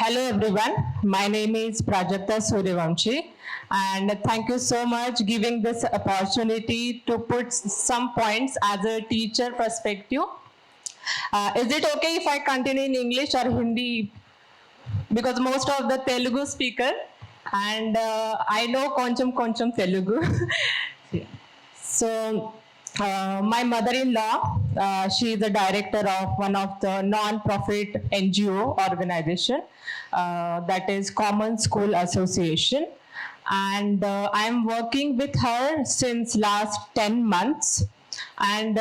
Hello everyone, my name is Prajakta Suryavamshi and thank you so much giving this opportunity to put some points as a teacher perspective. Is it okay if I continue in English or Hindi? Because most of the Telugu speaker and I know koncham Telugu. So my mother-in-law, she is the director of one of the non-profit NGO organization that is Common School Association, and I am working with her since last 10 months, and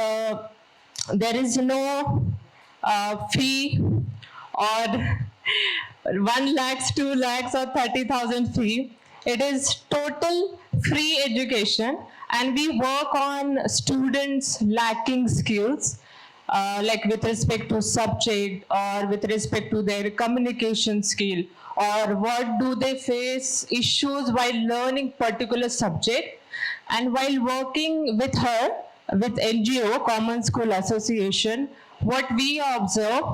there is no fee or 1 lakhs, 2 lakhs or 30,000 fee. It is total free education and we work on students lacking skills like with respect to subject or with respect to their communication skill or what do they face issues while learning particular subject. And while working with her, with NGO, Common School Association, what we observe,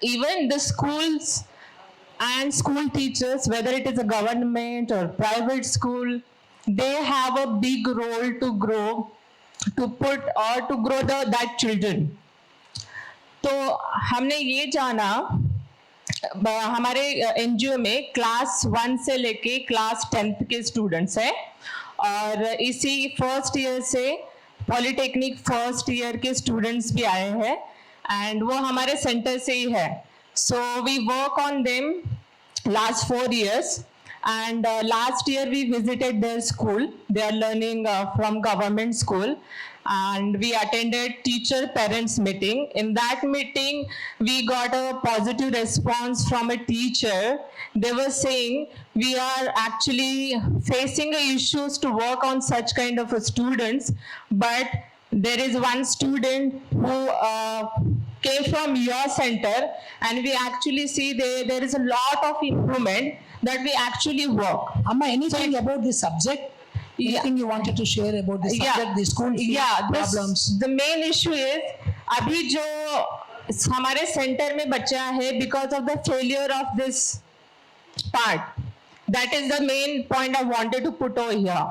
even the schools and school teachers, whether it is a government or private school, they have a big role to grow, to put or to grow that children. तो हमने ये जाना हमारे NGO में class 1 से लेके class 10th के students हैं और इसी फर्स्ट ईयर से पॉलिटेक्निक फर्स्ट ईयर के स्टूडेंट्स भी आए हैं एंड वो हमारे सेंटर से ही है. So we work on them last 4 years and last year we visited their school. They are learning from government school and we attended teacher parents meeting. In that meeting we got a positive response from a teacher. They were saying we are actually facing issues to work on such kind of students, but there is one student who came from your center and we actually see there is a lot of improvement that we actually work. Amma, anything about this subject? Anything you wanted to share about this subject, the school fee problems? The main issue is अभी जो हमारे centre में बच्चा है because of the failure of this part. That is the main point I wanted to put over here.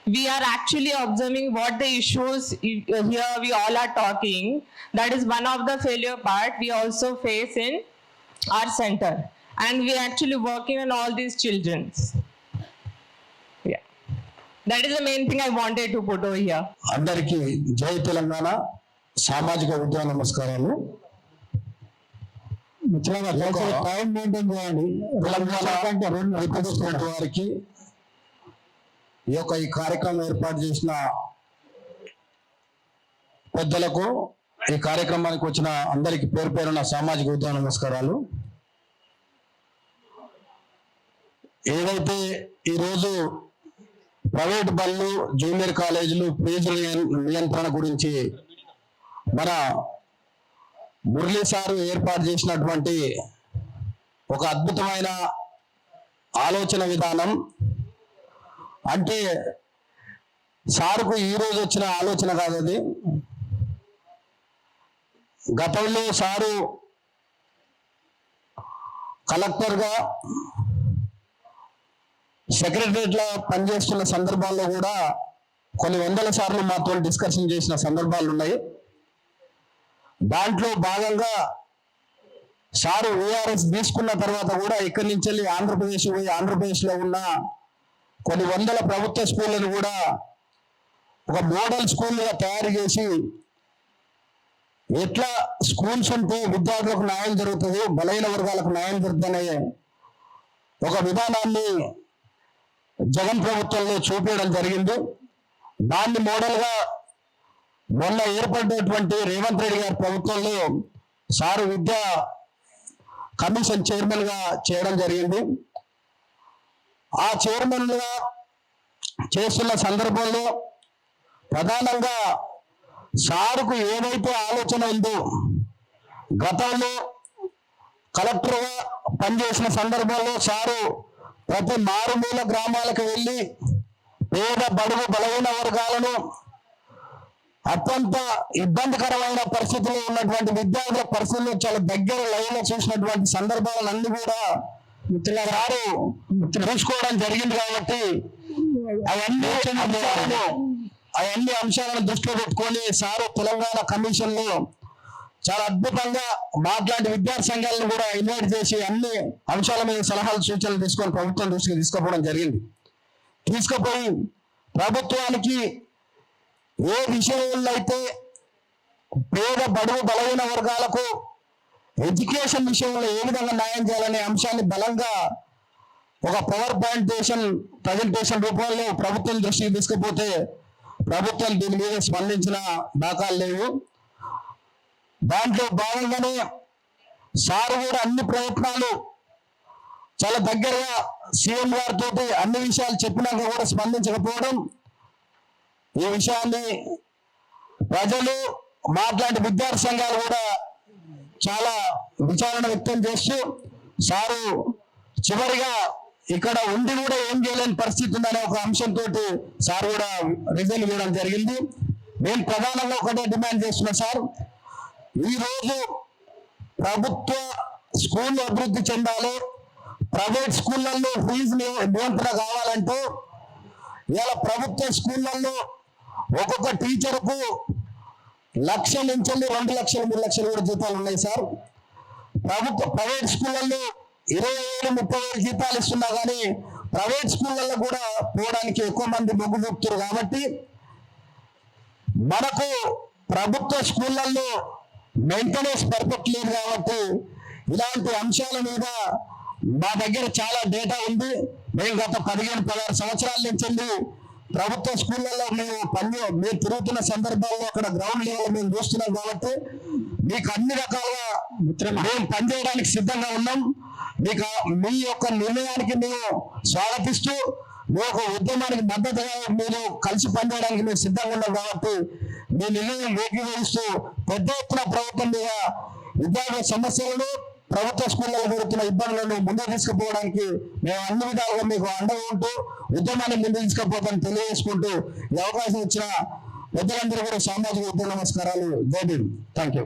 We are actually observing what the issues here we all are talking. That is one of the failure part we also face in our center. And we are actually working on all these children. Yeah. That is the main thing I wanted to put over here. అందరికీ జై తెలంగాణ సామాజిక ఉద్యమ నమస్కారాలు. మిత్రులారా, time maintain చేయండి. తెలంగాణ వారికి ఈ కార్యక్రమం ఏర్పాటు చేసిన పెద్దలకు, ఈ కార్యక్రమానికి వచ్చిన అందరికి పేరు పేరున సామాజిక ఉద్యమ నమస్కారాలు. ఏదైతే ఈరోజు ప్రైవేట్ బళ్ళు, జూనియర్ కాలేజీలు ఫీజుల నియంత్రణ గురించి మన మురళీ సారు ఏర్పాటు చేసినటువంటి ఒక అద్భుతమైన ఆలోచన విధానం, అంటే సారుకు ఈరోజు వచ్చిన ఆలోచన కాదు అది. గతంలో సారు కలెక్టర్గా సెక్రటరియట్లో పనిచేస్తున్న సందర్భాల్లో కూడా కొన్ని వందల సార్లు మాతో డిస్కషన్ చేసిన సందర్భాలు ఉన్నాయి. దాంట్లో భాగంగా సారు ఓఆర్ఎస్ తీసుకున్న తర్వాత కూడా ఇక్కడి నుంచి వెళ్ళి ఆంధ్రప్రదేశ్ పోయి ఆంధ్రప్రదేశ్లో ఉన్న కొన్ని వందల ప్రభుత్వ స్కూళ్ళను కూడా ఒక మోడల్ స్కూల్గా తయారు చేసి ఎట్లా స్కూల్స్ ఉంటే విద్యార్థులకు న్యాయం జరుగుతుంది, బలహీన వర్గాలకు న్యాయం జరుగుతుందనే ఒక విధానాన్ని జగన్ ప్రభుత్వంలో చూపించడం జరిగింది. దాన్ని మోడల్గా మొన్న ఏర్పడినటువంటి రేవంత్ రెడ్డి గారి ప్రభుత్వంలో సారు విద్యా కమిషన్ చైర్మన్గా చేయడం జరిగింది. ఆ చైర్మన్గా చేస్తున్న సందర్భంలో ప్రధానంగా సారుకు ఏదైతే ఆలోచన ఉందో, గతంలో కలెక్టర్గా పనిచేసిన సందర్భంలో సారు ప్రతి మారుమూల గ్రామాలకు వెళ్ళి పేద బడుగు బలహీన వర్గాలను అత్యంత ఇబ్బందికరమైన పరిస్థితుల్లో ఉన్నటువంటి విద్యార్థుల పరిస్థితుల్లో చాలా దగ్గర లైవ్లో చూసినటువంటి సందర్భాలన్నీ కూడా సారు చూసుకోవడం జరిగింది కాబట్టి అవన్నీ అంశాలను దృష్టిలో పెట్టుకొని సారు తెలంగాణ కమిషన్ లో చాలా అద్భుతంగా మాట్లాడి విద్యార్థి సంఘాలను కూడా ఇన్వైట్ చేసి అన్ని అంశాల మీద సలహాలు సూచనలు తీసుకొని ప్రభుత్వం దృష్టికి తీసుకుపోవడం జరిగింది. తీసుకుపోయి ప్రభుత్వానికి ఏ విషయంలో అయితే పేద బడుగు బలహీన వర్గాలకు ఎడ్యుకేషన్ విషయంలో ఏ విధంగా న్యాయం చేయాలనే అంశాన్ని బలంగా ఒక పవర్ ప్రజెంటేషన్ రూపంలో ప్రభుత్వం దృష్టికి తీసుకుపోతే ప్రభుత్వం దీని మీద స్పందించిన దాఖలు లేవు. దాంట్లో భాగంగానే సార్ కూడా అన్ని ప్రయత్నాలు చాలా దగ్గరగా సీఎం గారితో అన్ని విషయాలు చెప్పినాక కూడా స్పందించకపోవడం, ఈ విషయాన్ని ప్రజలు మాట్లాడే విద్యార్థి సంఘాలు కూడా చాలా విచారణ వ్యక్తం చేస్తూ సారు చివరిగా ఇక్కడ ఉండి కూడా ఏం చేయలేని పరిస్థితి ఉందనే ఒక అంశంతో సార్ కూడా రిజైన్ ఇవ్వడం జరిగింది. మేము ప్రధానంగా ఒకటే డిమాండ్ చేస్తున్నాం సార్, ఈరోజు ప్రభుత్వ స్కూళ్ళు అభివృద్ధి చెందాలి, ప్రైవేట్ స్కూళ్ళల్లో ఫీజు నియంత్రణ కావాలంటే ఇలా ప్రభుత్వ స్కూళ్ళల్లో ఒక్కొక్క టీచర్కు 1,00,000 నుంచి 2 లక్షలు 3 లక్షలు కూడా జీతాలు ఉన్నాయి సార్. ప్రైవేట్ స్కూళ్ళల్లో 27-30 జీతాలు ఇస్తున్నా కానీ ప్రైవేట్ స్కూళ్ళల్లో కూడా పోవడానికి ఎక్కువ మంది మొగ్గు చూపుతారు. కాబట్టి మనకు ప్రభుత్వ స్కూళ్ళల్లో మెయింటెనెన్స్ పర్ఫెక్ట్ లేదు. కాబట్టి ఇలాంటి అంశాల మీద మా దగ్గర చాలా డేటా ఉంది. మేము గత 15-16 సంవత్సరాల నుంచి ప్రభుత్వ స్కూళ్ళల్లో మేము తిరుగుతున్న సందర్భాల్లో అక్కడ గ్రౌండ్ లెవెల్ మేము చూస్తున్నాం. కాబట్టి మీకు అన్ని రకాలుగా మేము పనిచేయడానికి సిద్ధంగా ఉన్నాం. మీ యొక్క నిర్ణయానికి మేము స్వాగతిస్తూ మీ యొక్క ఉద్యమానికి మద్దతుగా మీరు కలిసి పనిచేయడానికి మేము సిద్ధంగా ఉన్నాం. కాబట్టి మీ నిర్ణయం ఏకీభవిస్తూ పెద్ద ఎత్తున ప్రభుత్వం మీద విద్యార్థుల సమస్యలను, ప్రభుత్వ స్కూళ్ళలో జరుగుతున్న ఇబ్బందులను ముందుకు తీసుకుపోవడానికి మేము అన్ని విధాలుగా మీకు అండగా ఉంటూ ఉద్యమాన్ని ముందుకు తీసుకుపోతామని తెలియజేసుకుంటూ ఈ అవకాశం ఇచ్చిన పెద్దలందరూ కూడా సామాజిక ఉద్యమ నమస్కారాలు. జై భీమ్. Thank you.